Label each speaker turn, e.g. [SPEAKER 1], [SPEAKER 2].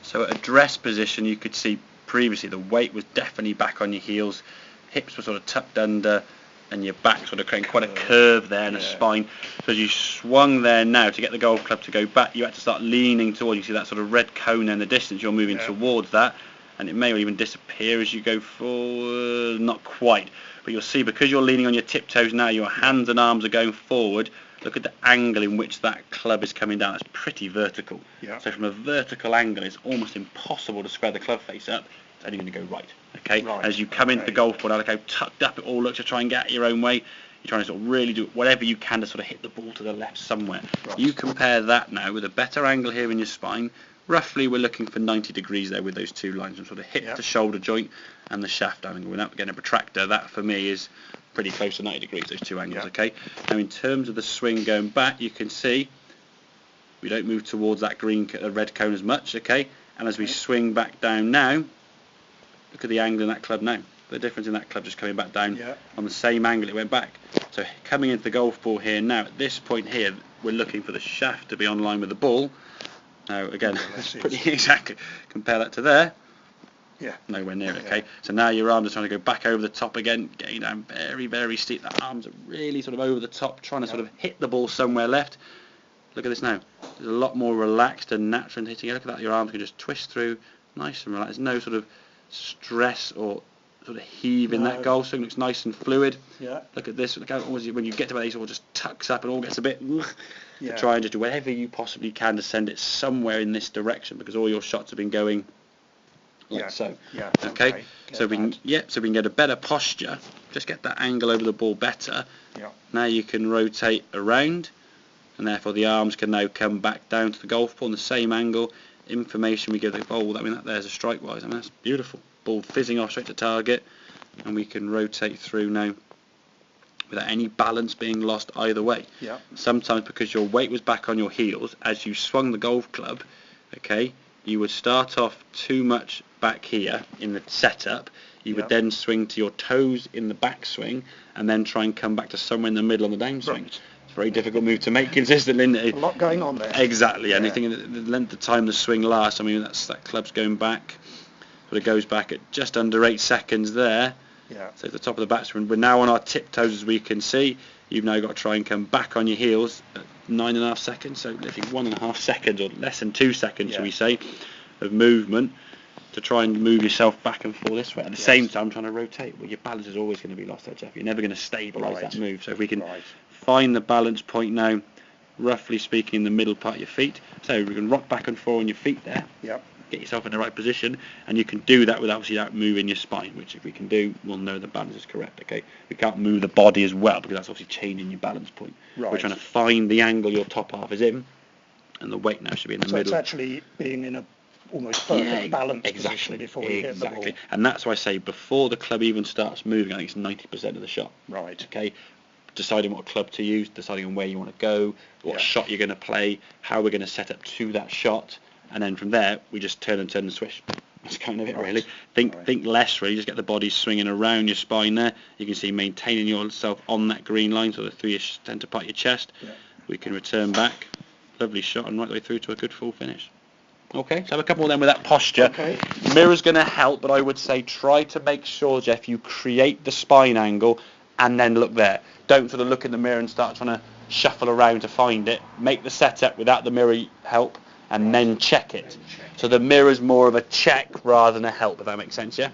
[SPEAKER 1] So at address position, you could see previously the weight was definitely back on your heels, hips were sort of tucked under, and your back sort of creating quite a curve there and a spine. So as you swung there now to get the golf club to go back, you had to start leaning towards. You see that sort of red cone in the distance. You're moving towards that, and it may even disappear as you go forward. Not quite, but you'll see because you're leaning on your tiptoes now, your hands and arms are going forward. Look at the angle in which that club is coming down. It's pretty vertical. So from a vertical angle, it's almost impossible to square the club face up. It's only going to go right. Okay. As you come into the golf ball, now look how tucked up it all looks to try and get at your own way. You're trying to sort of really do whatever you can to sort of hit the ball to the left somewhere. You compare that now with a better angle here in your spine. Roughly, we're looking for 90 degrees there with those two lines from sort of hip to shoulder joint and the shaft angle. Without getting a protractor, that for me is pretty close to 90 degrees, those two angles. Okay. Now in terms of the swing going back, you can see we don't move towards that red cone as much. Okay. And as we swing back down now, look at the angle in that club now. The difference in that club just coming back down on the same angle it went back. So coming into the golf ball here now, at this point here, we're looking for the shaft to be on line with the ball. Now again, pretty exactly. Compare that to there. Nowhere near it. Okay. So now your arms are trying to go back over the top again, getting down very, very steep. The arms are really sort of over the top, trying to sort of hit the ball somewhere left. Look at this now. It's a lot more relaxed and natural in hitting it. Look at that. Your arms can just twist through, nice and relaxed. There's no sort of stress or sort of heave in that golf swing. Looks nice and fluid. Look at this. Look how when you get to where it all just tucks up and all gets a bit. Try and just do whatever you possibly can to send it somewhere in this direction, because all your shots have been going like so. Okay. So we can get a better posture. Just get that angle over the ball better. Now you can rotate around, and therefore the arms can now come back down to the golf ball in the same angle. Information we give the ball. I mean, that there's a strike wise. I mean, that's beautiful. Ball fizzing off straight to target, and we can rotate through now without any balance being lost either way. Sometimes because your weight was back on your heels, as you swung the golf club, okay, you would start off too much back here in the setup. You would then swing to your toes in the backswing, and then try and come back to somewhere in the middle on the downswing. It's a very difficult move to make consistently.
[SPEAKER 2] A lot going on there.
[SPEAKER 1] Exactly. Anything in the length of time the swing lasts. I mean, that club's going back. But it goes back at just under 8 seconds there. So at the top of the backswing, we're now on our tiptoes, as we can see. You've now got to try and come back on your heels at 9.5 seconds. So literally 1.5 seconds, or less than 2 seconds, shall we say, of movement to try and move yourself back and forth this way. At the same time, trying to rotate. Well, your balance is always going to be lost there, Jeff. You're never going to stabilise that move. So if we can find the balance point now, roughly speaking, in the middle part of your feet. So we can rock back and forth on your feet there. Get yourself in the right position, and you can do that without moving your spine, which if we can do, we'll know the balance is correct. Okay, we can't move the body as well, because that's obviously changing your balance point. We're trying to find the angle your top half is in, and the weight now should be in the middle.
[SPEAKER 2] So it's actually being in a almost perfect balance position before you hit the ball.
[SPEAKER 1] And that's why I say before the club even starts moving, I think it's 90% of the shot. Okay, deciding what club to use, deciding on where you want to go, what shot you're going to play, how we're going to set up to that shot. And then from there, we just turn and swish. That's kind of it, really. Think less, really. Just get the body swinging around your spine there. You can see maintaining yourself on that green line, so the 3-ish centre part of your chest. We can return back. Lovely shot, and right the way through to a good full finish. Okay, so have a couple more then with that posture. Mirror's going to help, but I would say try to make sure, Jeff, you create the spine angle and then look there. Don't sort of look in the mirror and start trying to shuffle around to find it. Make the setup without the mirror help, and then check it. So the mirror's more of a check rather than a help, if that makes sense, yeah?